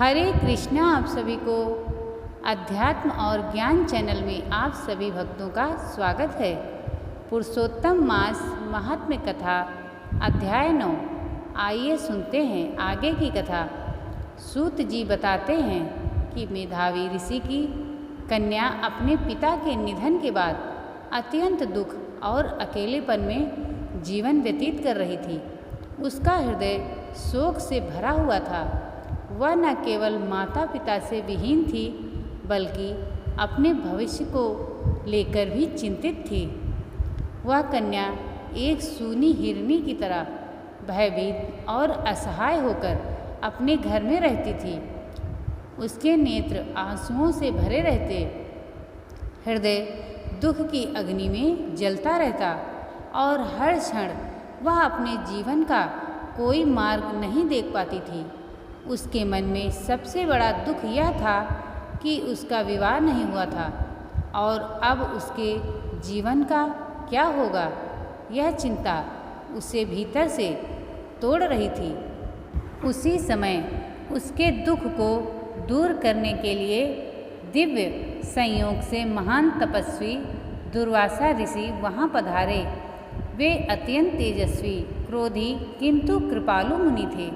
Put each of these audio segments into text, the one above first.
हरे कृष्णा। आप सभी को अध्यात्म और ज्ञान चैनल में आप सभी भक्तों का स्वागत है। पुरुषोत्तम मास महात्म्य कथा अध्याय 9। आइए सुनते हैं आगे की कथा। सूत जी बताते हैं कि मेधावी ऋषि की कन्या अपने पिता के निधन के बाद अत्यंत दुख और अकेलेपन में जीवन व्यतीत कर रही थी। उसका हृदय शोक से भरा हुआ था। वह न केवल माता पिता से विहीन थी बल्कि अपने भविष्य को लेकर भी चिंतित थी। वह कन्या एक सूनी हिरनी की तरह भयभीत और असहाय होकर अपने घर में रहती थी। उसके नेत्र आंसुओं से भरे रहते, हृदय दुख की अग्नि में जलता रहता और हर क्षण वह अपने जीवन का कोई मार्ग नहीं देख पाती थी। उसके मन में सबसे बड़ा दुख यह था कि उसका विवाह नहीं हुआ था और अब उसके जीवन का क्या होगा। यह चिंता उसे भीतर से तोड़ रही थी। उसी समय उसके दुख को दूर करने के लिए दिव्य संयोग से महान तपस्वी दुर्वासा ऋषि वहाँ पधारे। वे अत्यंत तेजस्वी, क्रोधी किंतु कृपालु मुनि थे,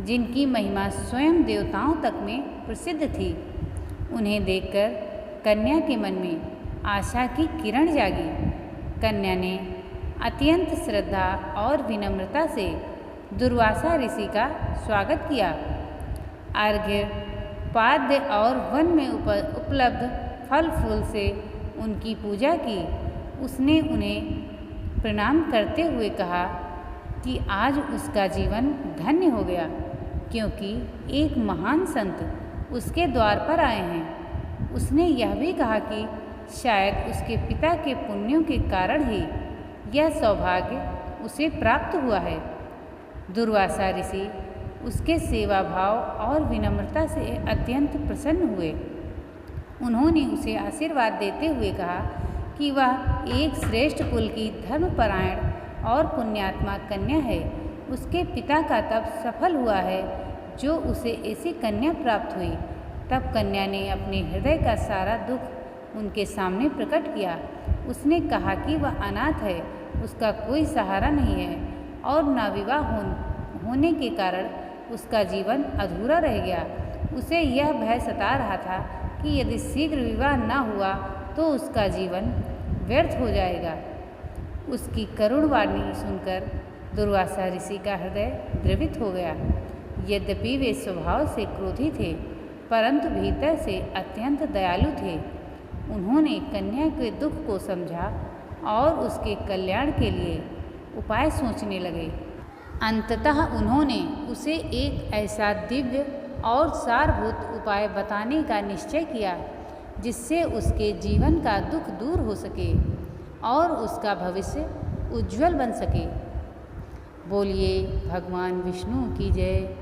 जिनकी महिमा स्वयं देवताओं तक में प्रसिद्ध थी। उन्हें देखकर कन्या के मन में आशा की किरण जागी। कन्या ने अत्यंत श्रद्धा और विनम्रता से दुर्वासा ऋषि का स्वागत किया। अर्घ्य, पाद्य और वन में उपलब्ध फल फूल से उनकी पूजा की। उसने उन्हें प्रणाम करते हुए कहा कि आज उसका जीवन धन्य हो गया, क्योंकि एक महान संत उसके द्वार पर आए हैं। उसने यह भी कहा कि शायद उसके पिता के पुण्यों के कारण ही यह सौभाग्य उसे प्राप्त हुआ है। दुर्वासा ऋषि उसके सेवा भाव और विनम्रता से अत्यंत प्रसन्न हुए। उन्होंने उसे आशीर्वाद देते हुए कहा कि वह एक श्रेष्ठ कुल की धर्मपरायण और पुण्यात्मा कन्या है। उसके पिता का तप सफल हुआ है जो उसे ऐसी कन्या प्राप्त हुई। तब कन्या ने अपने हृदय का सारा दुख उनके सामने प्रकट किया। उसने कहा कि वह अनाथ है, उसका कोई सहारा नहीं है और नवविवाह होने के कारण उसका जीवन अधूरा रह गया। उसे यह भय सता रहा था कि यदि शीघ्र विवाह न हुआ तो उसका जीवन व्यर्थ हो जाएगा। उसकी करुण वाणी सुनकर दुर्वासा ऋषि का हृदय द्रवित हो गया। यद्यपि वे स्वभाव से क्रोधी थे, परंतु भीतर से अत्यंत दयालु थे। उन्होंने कन्या के दुख को समझा और उसके कल्याण के लिए उपाय सोचने लगे। अंततः उन्होंने उसे एक ऐसा दिव्य और सारभूत उपाय बताने का निश्चय किया जिससे उसके जीवन का दुख दूर हो सके और उसका भविष्य उज्जवल बन सके। बोलिए भगवान विष्णु की जय।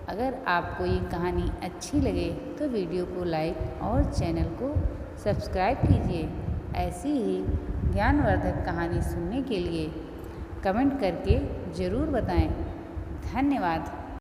अगर आपको ये कहानी अच्छी लगे तो वीडियो को लाइक और चैनल को सब्सक्राइब कीजिए। ऐसी ही ज्ञानवर्धक कहानी सुनने के लिए कमेंट करके ज़रूर बताएं। धन्यवाद।